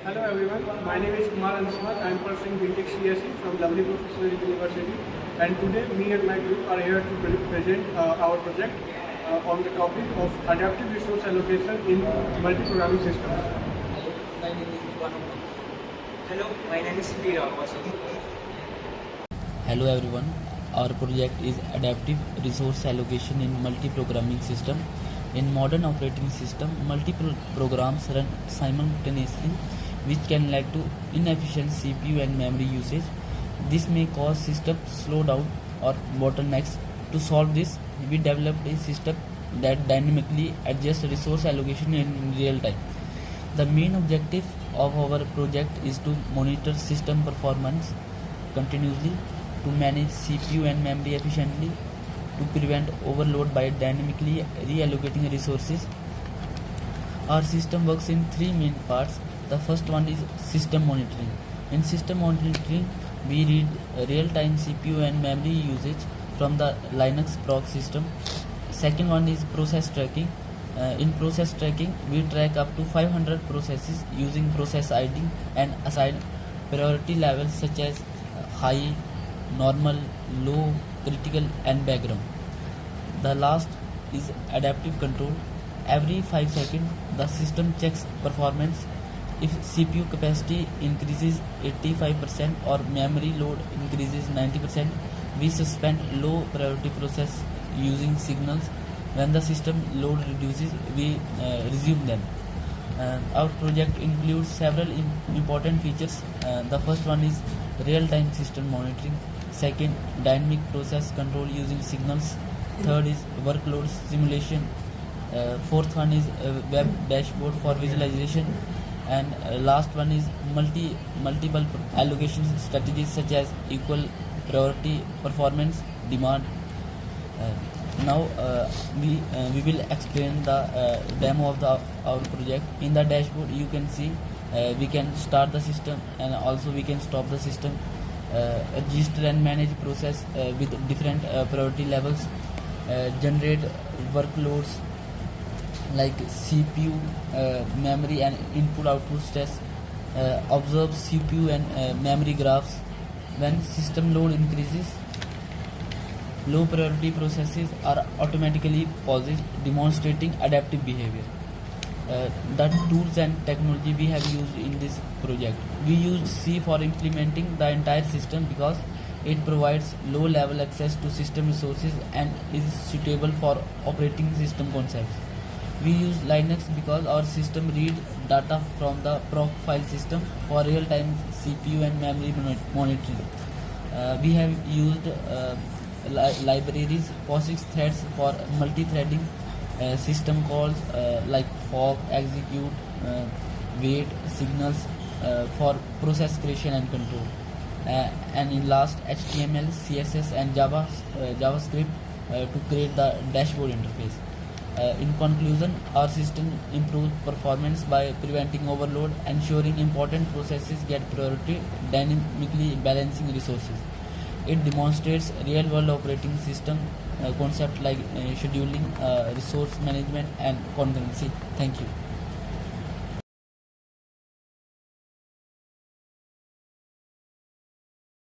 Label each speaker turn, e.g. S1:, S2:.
S1: Hello everyone, my name is Kumar Answar. I am pursuing BTech CSE from Lovely Professional University, and today me and my group are here to present our project on the topic of adaptive resource allocation in multi-programming systems.
S2: My name is Vanu. Hello, my name is P. Ramasu.
S3: Hello everyone, our project is Adaptive Resource Allocation in Multi-Programming System. In modern operating system, multiple programs run simultaneously, which can lead to inefficient CPU and memory usage. This may cause system slowdown or bottlenecks. To solve this, we developed a system that dynamically adjusts resource allocation in real time. The main objective of our project is to monitor system performance continuously, to manage CPU and memory efficiently, to prevent overload by dynamically reallocating resources. Our system works in three main parts. The first one is system monitoring. In system monitoring, we read real-time CPU and memory usage from the Linux proc system. Second one is process tracking. In process tracking, we track up to 500 processes using process ID and assign priority levels such as high, normal, low, critical and background. The last is adaptive control. Every 5 seconds, the system checks performance. If CPU capacity increases 85% or memory load increases 90%, we suspend low priority process using signals. When the system load reduces, we resume them. Our project includes several important features. The first one is real-time system monitoring. Second, dynamic process control using signals. Third is workload simulation. Fourth one is web dashboard for visualization. And last one is multiple allocation strategies such as equal priority, performance, demand. Now we will explain the demo of our project. In the dashboard you can see we can start the system and also we can stop the system, register and manage process with different priority levels, generate workloads like CPU, memory and input-output stress, observe CPU and memory graphs. When system load increases, low priority processes are automatically paused, demonstrating adaptive behavior. The tools and technology we have used in this project. We used C for implementing the entire system because it provides low-level access to system resources and is suitable for operating system concepts. We use Linux because our system reads data from the proc file system for real-time CPU and memory monitoring. We have used libraries, POSIX threads for multi-threading, system calls like fork, execute, wait, signals for process creation and control. And in last, HTML, CSS and JavaScript to create the dashboard interface. In conclusion, our system improves performance by preventing overload, ensuring important processes get priority, dynamically balancing resources. It demonstrates real-world operating system concepts like scheduling, resource management and concurrency. Thank you.